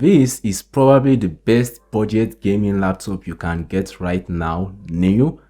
This is probably the best budget gaming laptop you can get right now, new.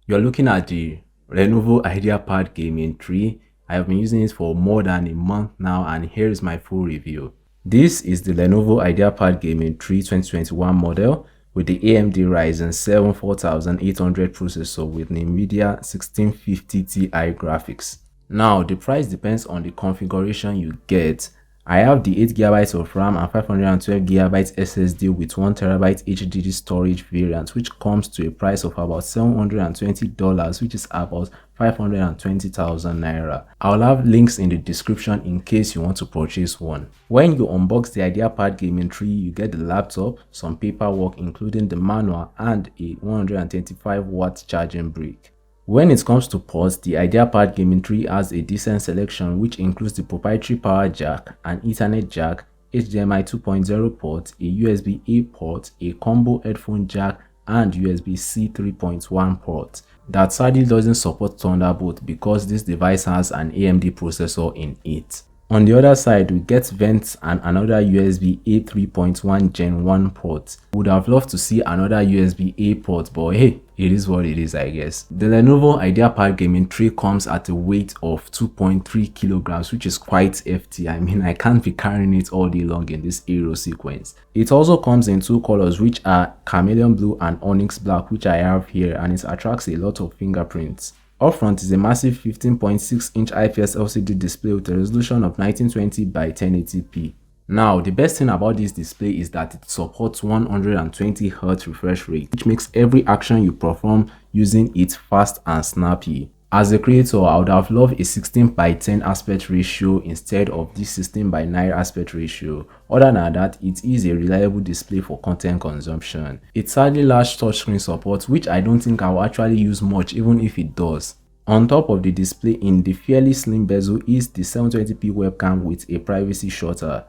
You're looking at the Lenovo IdeaPad Gaming 3. I have been using it for more than a month now, and here is my full review. This is the Lenovo IdeaPad Gaming 3 2021 model with the AMD Ryzen 7 4800 processor with Nvidia 1650 Ti graphics. Now, the price depends on the configuration you get. I have the 8GB of RAM and 512GB SSD with 1TB HDD storage variant, which comes to a price of about $720, which is about 520,000 naira. I'll have links in the description in case you want to purchase one. When you unbox the IdeaPad Gaming 3, you get the laptop, some paperwork including the manual, and a 125-watt charging brick. When it comes to ports, the IdeaPad Gaming 3 has a decent selection which includes the proprietary power jack, an Ethernet jack, HDMI 2.0 port, a USB-A port, a combo headphone jack, and USB-C 3.1 port. That sadly doesn't support Thunderbolt because this device has an AMD processor in it. On the other side, we get vents and another USB-A 3.1 Gen 1 port. Would have loved to see another USB-A port, but hey, it is what it is, I guess. The Lenovo IdeaPad Gaming 3 comes at a weight of 2.3 kilograms, which is quite hefty. I mean, I can't be carrying it all day long in this aero sequence. It also comes in two colors, which are chameleon blue and onyx black, which I have here, and it attracts a lot of fingerprints. Up front is a massive 15.6-inch IPS LCD display with a resolution of 1920 by 1080p. Now, the best thing about this display is that it supports 120Hz refresh rate, which makes every action you perform using it fast and snappy. As a creator, I would have loved a 16:10 aspect ratio instead of this 16:9 aspect ratio. Other than that, it is a reliable display for content consumption. It sadly lacks touchscreen support, which I don't think I will actually use much even if it does. On top of the display in the fairly slim bezel is the 720p webcam with a privacy shutter.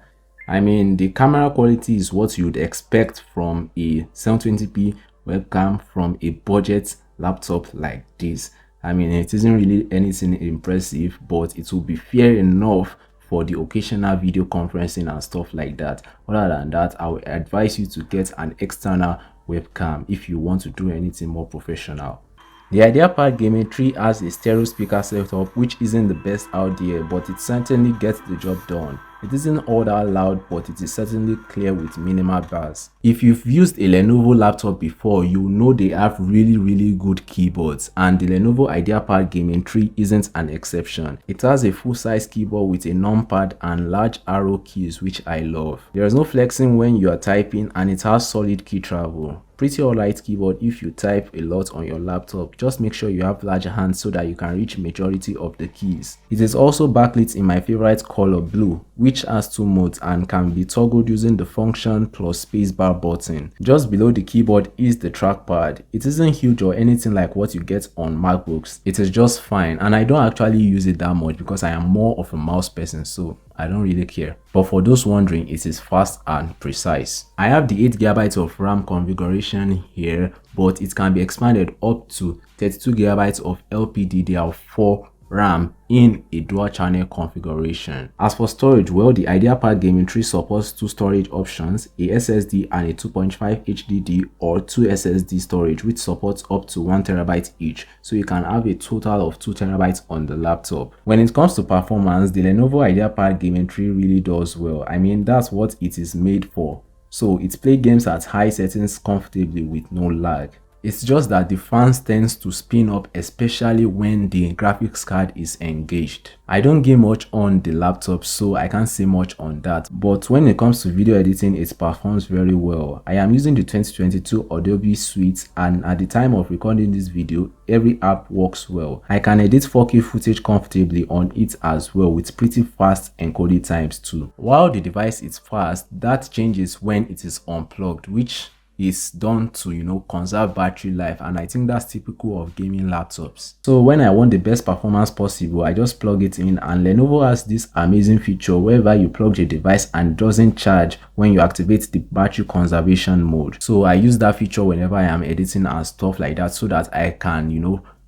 I mean, the camera quality is what you'd expect from a 720p webcam from a budget laptop like this. I mean, it isn't really anything impressive, but it will be fair enough for the occasional video conferencing and stuff like that. Other than that, I would advise you to get an external webcam if you want to do anything more professional. The IdeaPad Gaming 3 has a stereo speaker setup which isn't the best out there, but it certainly gets the job done. It isn't all that loud, but it is certainly clear with minimal bass. If you've used a Lenovo laptop before, you know they have really good keyboards, and the Lenovo IdeaPad Gaming 3 isn't an exception. It has a full-size keyboard with a numpad and large arrow keys, which I love. There is no flexing when you are typing, and it has solid key travel. Pretty alright keyboard if you type a lot on your laptop. Just make sure you have large hands so that you can reach majority of the keys. It is also backlit in my favorite color, blue, which has two modes and can be toggled using the function plus spacebar button. Just below the keyboard is the trackpad. It isn't huge or anything like what you get on MacBooks. It is just fine, and I don't actually use it that much because I am more of a mouse person, so I don't really care. But for those wondering, it is fast and precise. I have the 8GB of RAM configuration here, but it can be expanded up to 32GB of LPDDR4 RAM in a dual channel configuration. As for storage, well, the IdeaPad Gaming 3 supports two storage options, a SSD and a 2.5 HDD or two SSD storage, which supports up to 1TB each, so you can have a total of 2TB on the laptop. When it comes to performance, the Lenovo IdeaPad Gaming 3 really does well. I mean, that's what it is made for. So it plays games at high settings comfortably with no lag. It's just that the fans tends to spin up, especially when the graphics card is engaged. I don't game much on the laptop, so I can't say much on that, but when it comes to video editing, it performs very well. I am using the 2022 Adobe Suite, and at the time of recording this video, every app works well. I can edit 4K footage comfortably on it as well with pretty fast encoding times too. While the device is fast, that changes when it is unplugged, which is done to conserve battery life, and I think that's typical of gaming laptops. So when I want the best performance possible, I just plug it in, and Lenovo has this amazing feature whereby you plug the device and it doesn't charge when you activate the battery conservation mode. So I use that feature whenever I am editing and stuff like that, so that I can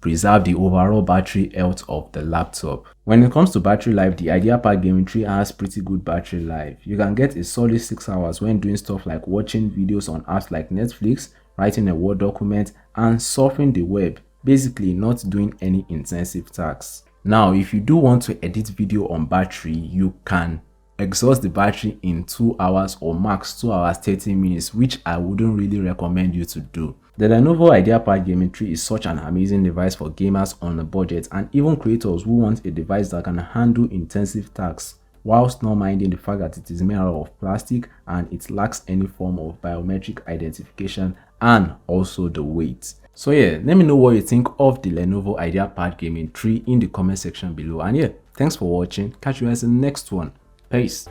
preserve the overall battery health of the laptop. When it comes to battery life, the IdeaPad Gaming 3 has pretty good battery life. You can get a solid 6 hours when doing stuff like watching videos on apps like Netflix, writing a Word document, and surfing the web, basically not doing any intensive tasks. Now, if you do want to edit video on battery, you can exhaust the battery in 2 hours or max 2 hours 30 minutes, which I wouldn't really recommend you to do. The Lenovo IdeaPad Gaming 3 is such an amazing device for gamers on a budget and even creators who want a device that can handle intensive tasks whilst not minding the fact that it is made out of plastic and it lacks any form of biometric identification and also the weight. So yeah, let me know what you think of the Lenovo IdeaPad Gaming 3 in the comment section below. And yeah, thanks for watching. Catch you guys in the next one. Peace.